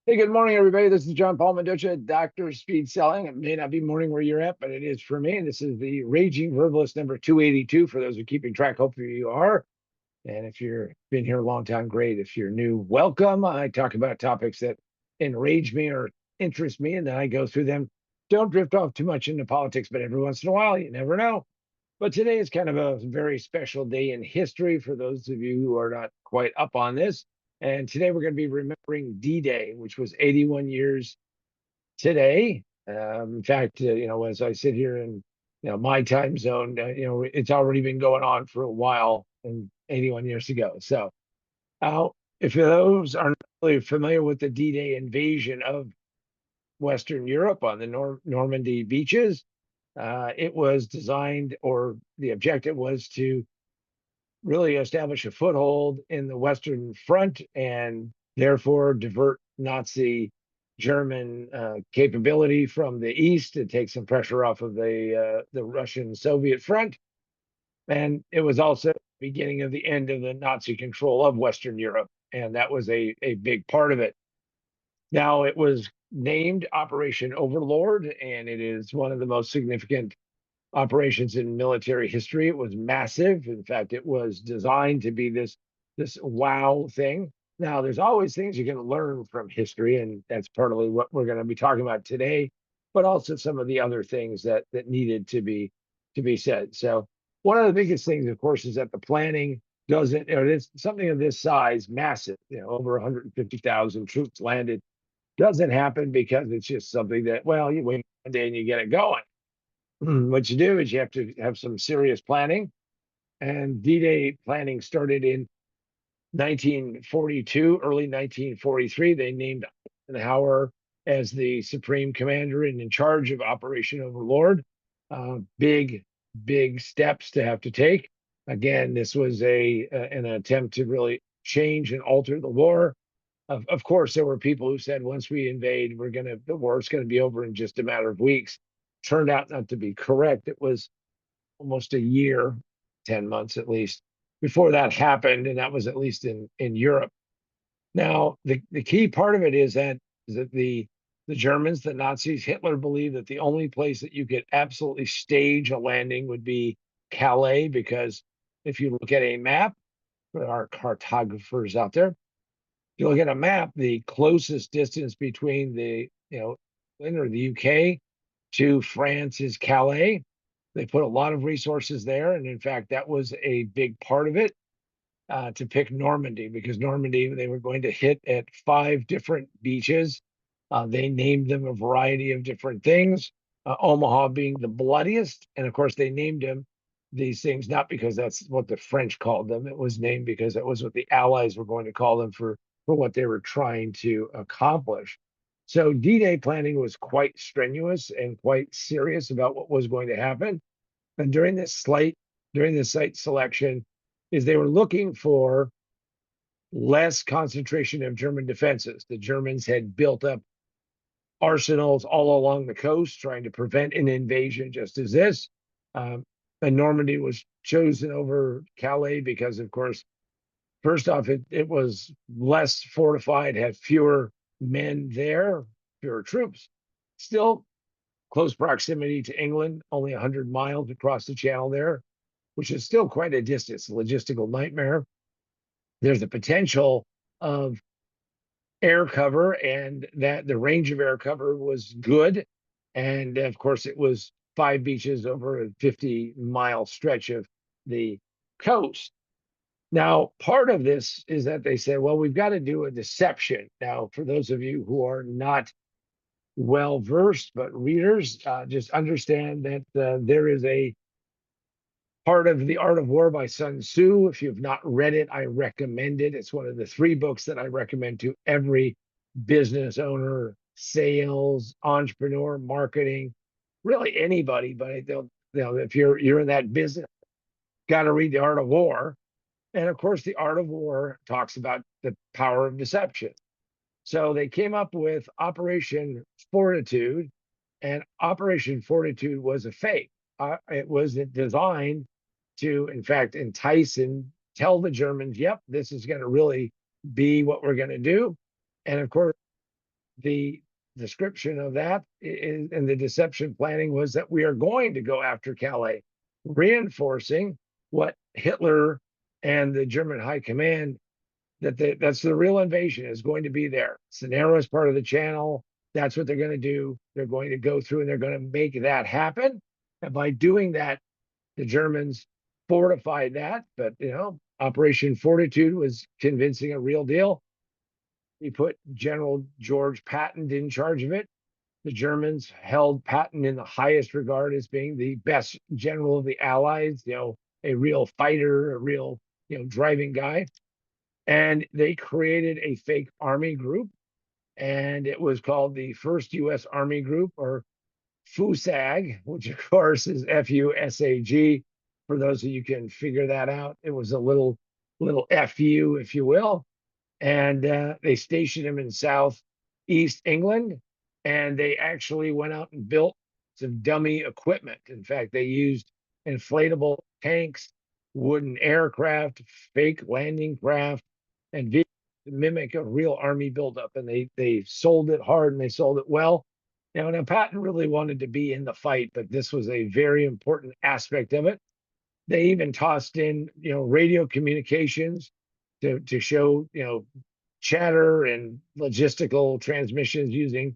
Hey, good morning, everybody. This is John Paul Mendoza, Dr. Speed Selling. It may not be morning where you're at, but it is for me. This is the Raging Verbalist number 282. For those who are keeping track, hopefully you are. And if you've been here a long time, great. If you're new, welcome. I talk about topics that enrage me or interest me, and then I go through them. Don't drift off too much into politics, but every once in a while, you never know. But today is kind of a very special day in history for those of you who are not quite up on this. And today we're going to be remembering D-Day, which was 81 years today. In fact, as I sit here in my time zone, it's already been going on for a while and 81 years ago. So, uh, if those aren't really familiar with the D-Day invasion of Western Europe on the Normandy beaches, it was designed, or the objective was to really establish a foothold in the Western Front and therefore divert Nazi German capability from the east to take some pressure off of the Russian Soviet front. And it was also the beginning of the end of the Nazi control of Western Europe. And that was a big part of it. Now, it was named Operation Overlord, and it is one of the most significant operations in military history. It was massive. In fact, it was designed to be this wow thing. Now, there's always things you can learn from history, and that's partly what we're going to be talking about today, but also some of the other things that needed to be said. So, one of the biggest things, of course, is that the planning doesn't, it's something of this size, massive, over 150,000 troops landed, doesn't happen because it's just something that, well, you wait one day and you get it going. What you do is you have to have some serious planning. And D-Day planning started in 1942, early 1943. They named Eisenhower as the supreme commander and in charge of Operation Overlord. Big, big steps to have to take. Again, this was an attempt to really change and alter the war. Of course, there were people who said once we invade, the war's gonna be over in just a matter of weeks. Turned out not to be correct. It was almost a year, 10 months at least, before that happened, and that was at least in Europe. Now, the key part of it is that the Germans, the Nazis, Hitler believed that the only place that you could absolutely stage a landing would be Calais, because if you look at a map, for our cartographers out there, you look at a map, the closest distance between England or the UK to France is Calais. They put a lot of resources there, and in fact, that was a big part of it, to pick Normandy, because Normandy, they were going to hit at 5 different beaches. They named them a variety of different things, Omaha being the bloodiest. And of course, they named them these things not because that's what the French called them. It was named because it was what the Allies were going to call them for what they were trying to accomplish. So D-Day planning was quite strenuous and quite serious about what was going to happen. And during this site selection, is they were looking for less concentration of German defenses. The Germans had built up arsenals all along the coast, trying to prevent an invasion, just as this. Um, and Normandy was chosen over Calais because, of course, first off, it was less fortified, had fewer men there, fewer troops. Still close proximity to England, only 100 miles across the channel there, which is still quite a distance, a logistical nightmare. There's the potential of air cover, and that the range of air cover was good. And of course, it was 5 beaches over a 50-mile stretch of the coast. Now, part of this is that they said, well, we've got to do a deception. Now, for those of you who are not well versed, but readers, just understand that there is a part of The Art of War by Sun Tzu. If you've not read it, I recommend it. It's one of the 3 books that I recommend to every business owner, sales, entrepreneur, marketing, really anybody. But if you're in that business, got to read The Art of War. And of course, The Art of War talks about the power of deception. So they came up with Operation Fortitude, and Operation Fortitude was a fake. It was designed to, in fact, entice and tell the Germans, yep, this is going to really be what we're going to do. And of course, the description of that is, and the deception planning was that we are going to go after Calais, reinforcing what Hitler and the German high command, that's the real invasion is going to be there. It's the narrowest part of the channel. That's what they're going to do. They're going to go through and they're going to make that happen. And by doing that, the Germans fortified that. But, Operation Fortitude was convincing a real deal. He put General George Patton in charge of it. The Germans held Patton in the highest regard as being the best general of the Allies, a real fighter, a real, driving guy. And they created a fake army group, and it was called the First U.S. Army Group, or FUSAG, which of course is FUSAG. For those of you who can figure that out, it was a little FU, if you will. And they stationed him in southeast England, and they actually went out and built some dummy equipment. In fact, they used inflatable tanks, wooden aircraft, fake landing craft, and vehicles to mimic a real army buildup. And they sold it hard and they sold it well. Now Patton really wanted to be in the fight, but this was a very important aspect of it. They even tossed in, radio communications to show, chatter and logistical transmissions using,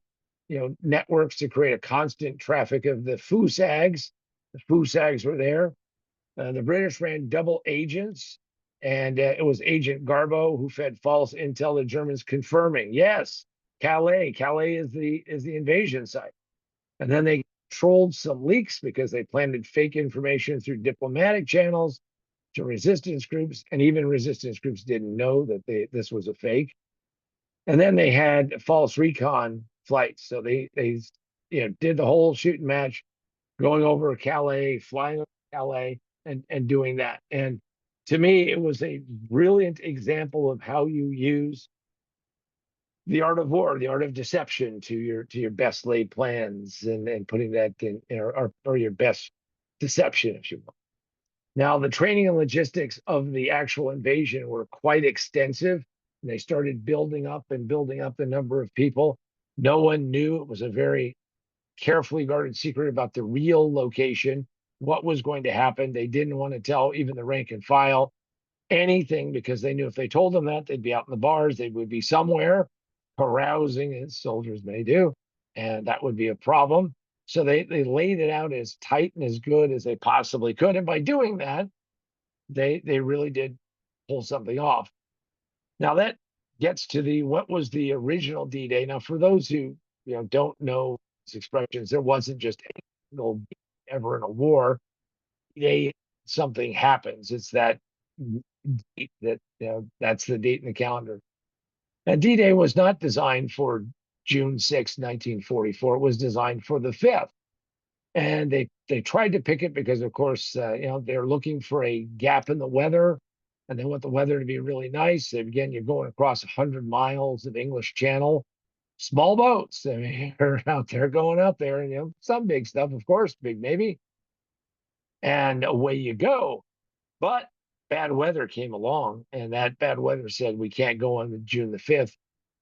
networks to create a constant traffic of the FUSAGs. The FUSAGs were there. The British ran double agents, and it was Agent Garbo who fed false intel to Germans, confirming, yes, Calais is the invasion site. And then they controlled some leaks because they planted fake information through diplomatic channels to resistance groups, and even resistance groups didn't know that this was a fake. And then they had false recon flights, so they did the whole shooting match, going over Calais, flying over Calais, and doing that. And to me, it was a brilliant example of how you use the art of war, the art of deception to your best laid plans, and putting that in, or your best deception, if you will. Now, the training and logistics of the actual invasion were quite extensive. And they started building up the number of people. No one knew. It was a very carefully guarded secret about the real location, what was going to happen. They didn't want to tell even the rank and file anything, because they knew if they told them that, they'd be out in the bars, they would be somewhere carousing, as soldiers may do, and that would be a problem. So they laid it out as tight and as good as they possibly could. And by doing that, they really did pull something off. Now that gets to what was the original D-Day. Now, for those who don't know these expressions, there wasn't just a single ever in a war. D-Day, something happens. It's that date that's the date in the calendar. And D-Day was not designed for June 6, 1944. It was designed for the 5th. And they tried to pick it because, of course, they're looking for a gap in the weather, and they want the weather to be really nice. Again, you're going across 100 miles of English Channel, small boats. I mean, you're out there going out there, and some big stuff, of course, big maybe, and away you go. But bad weather came along, and that bad weather said we can't go on June the 5th,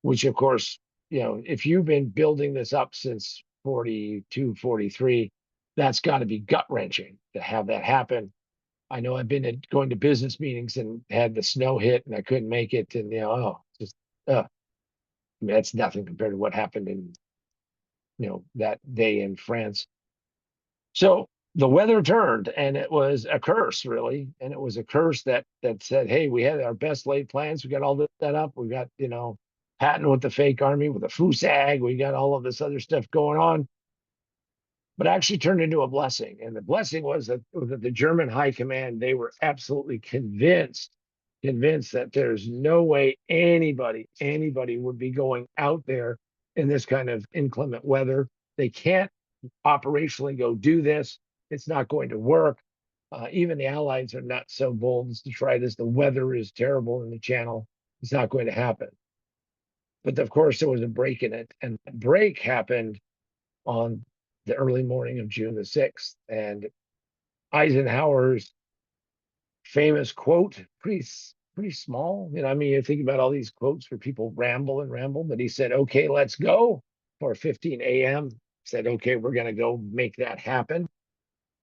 which, of course, if you've been building this up since 42, 43, that's got to be gut wrenching to have that happen. I know I've been going to business meetings and had the snow hit and I couldn't make it, and just I mean, that's nothing compared to what happened in that day in France. So the weather turned, and it was a curse, really, and it was a curse that said, hey, we had our best laid plans, we got all this set up, we got Patton with the fake army, with the FUSAG, we got all of this other stuff going on, but actually turned into a blessing. And the blessing was that the German high command, they were absolutely convinced that there's no way anybody would be going out there in this kind of inclement weather. They can't operationally go do this. It's not going to work. Even the Allies are not so bold as to try this. The weather is terrible in the Channel. It's not going to happen. But of course, there was a break in it, and the break happened on the early morning of June the 6th. And Eisenhower's famous quote, pretty pretty small. You know, I mean, you think about all these quotes where people ramble and ramble, but he said, okay, let's go for 15 a.m. Said, okay, we're going to go make that happen.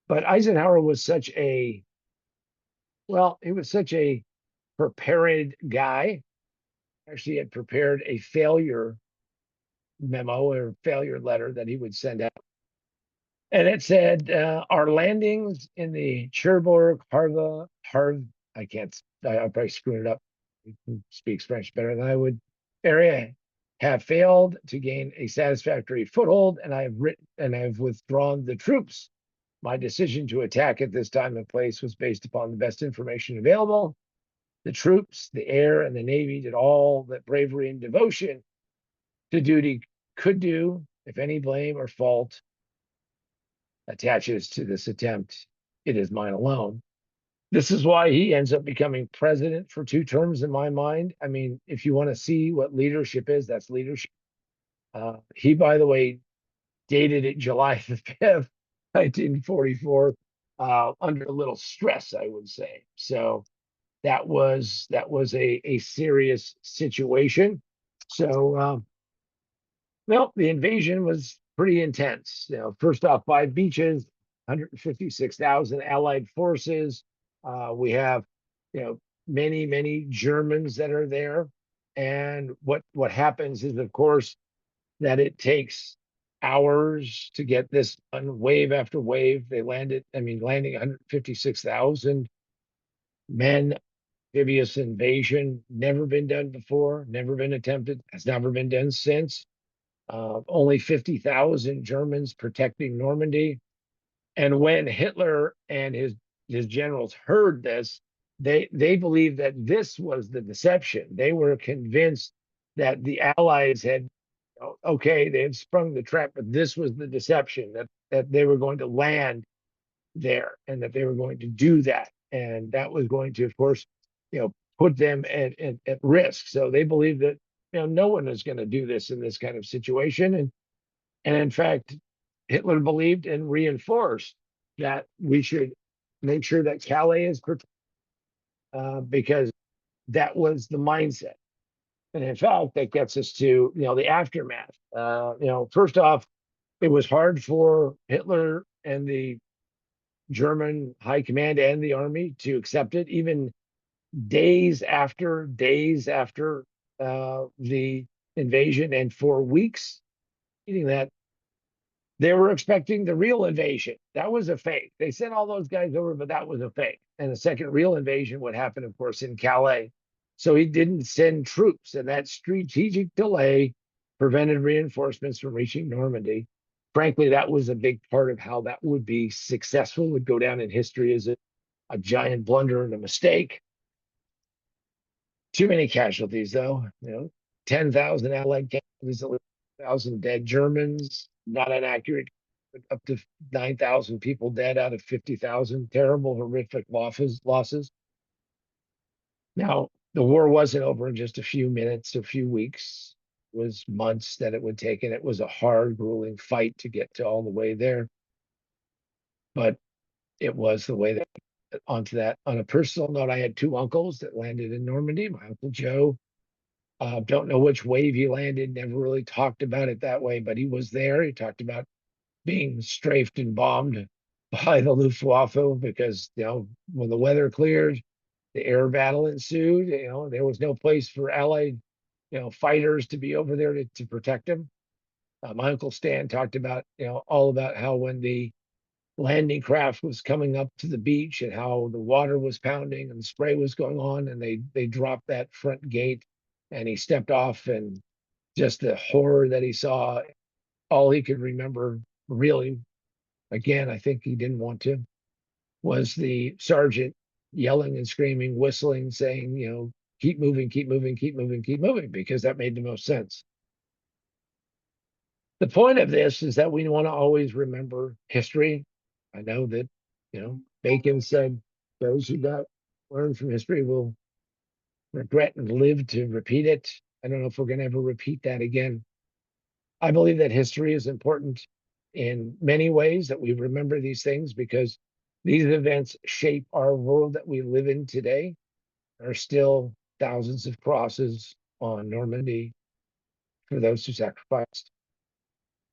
But Eisenhower was such a, well, he was such a prepared guy. Actually, had prepared a failure memo or failure letter that he would send out. And it said, our landings in the Cherbourg, I can't, I'm probably screwing it up. He speaks French better than I would. Area have failed to gain a satisfactory foothold, and I have withdrawn the troops. My decision to attack at this time and place was based upon the best information available. The troops, the air, and the navy did all that bravery and devotion to duty could do. If any blame or fault attaches to this attempt, it is mine alone. This is why he ends up becoming president for 2 terms in my mind. I mean, if you want to see what leadership is, that's leadership. He, by the way, dated it July the 5th, 1944, under a little stress, I would say. So that was a serious situation. So well, the invasion was pretty intense. You know, first off, 5 beaches, 156,000 Allied forces. We have, you know, many Germans that are there. And what happens is, of course, that it takes hours to get this done, wave after wave. They landed, I mean, landing 156,000 men, amphibious invasion, never been done before, never been attempted, has never been done since. Only 50,000 Germans protecting Normandy. And when Hitler and his generals heard this, they believed that this was the deception. They were convinced that the Allies had, okay, they had sprung the trap, but this was the deception, that they were going to land there and that they were going to do that. And that was going to, of course, put them at risk. So they believed that, no one is going to do this in this kind of situation. And in fact, Hitler believed and reinforced that we should make sure that Calais is protected, because that was the mindset. And in fact, that gets us to, the aftermath. First off, it was hard for Hitler and the German high command and the army to accept it, even days after the invasion, and for weeks, meaning that they were expecting the real invasion. That was a fake. They sent all those guys over, but that was a fake. And the second real invasion would happen, of course, in Calais. So he didn't send troops, and that strategic delay prevented reinforcements from reaching Normandy. Frankly, that was a big part of how that would be successful, would go down in history as a giant blunder and a mistake. Too many casualties, though. 10,000 Allied casualties, 1,000 dead Germans. Not an accurate, up to 9,000 people dead out of 50,000. Terrible, horrific losses. Now, the war wasn't over in just a few minutes, a few weeks. It was months that it would take, and it was a hard, grueling fight to get to all the way there. But it was the way that onto that. On a personal note, I had 2 uncles that landed in Normandy. My Uncle Joe, don't know which wave he landed, never really talked about it that way, but he was there. He talked about being strafed and bombed by the Luftwaffe because, when the weather cleared, the air battle ensued. There was no place for Allied, fighters to be over there to protect him. My Uncle Stan talked about, all about how when the landing craft was coming up to the beach and how the water was pounding and the spray was going on, and they dropped that front gate, and he stepped off, and just the horror that he saw. All he could remember, really, again, I think he didn't want to, was the sergeant yelling and screaming, whistling, saying, keep moving, keep moving, keep moving, keep moving, because that made the most sense. The point of this is that we want to always remember history. I know that, Bacon said, those who don't learn from history will regret and live to repeat it. I don't know if we're going to ever repeat that again. I believe that history is important in many ways, that we remember these things because these events shape our world that we live in today. There are still thousands of crosses on Normandy for those who sacrificed.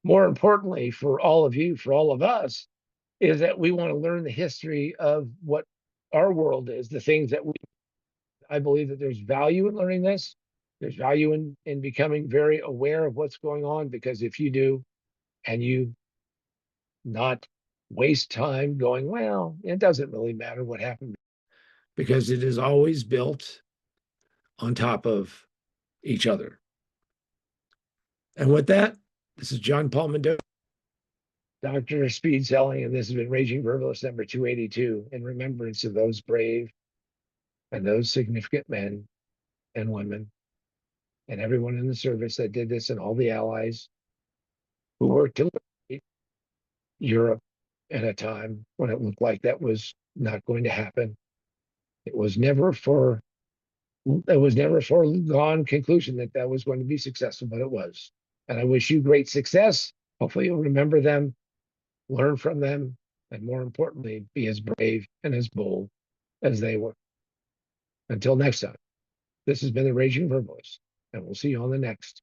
More importantly, for all of you, for all of us, is that we want to learn the history of what our world is, the things that I believe that there's value in learning this. There's value in becoming very aware of what's going on, because if you do, and you not waste time going, well, it doesn't really matter what happened, because it is always built on top of each other. And with that, this is John Paul Mendoza, Doctor of Speed Selling, and this has been Raging Verbalist number 282, in remembrance of those brave and those significant men and women and everyone in the service that did this, and all the allies who worked to liberate Europe at a time when it looked like that was not going to happen. It was never for it was never a foregone conclusion that that was going to be successful, but it was. And I wish you great success. Hopefully you'll remember them, learn from them, and more importantly, be as brave and as bold as they were. Until next time, this has been the Raging Verbalist, and we'll see you on the next.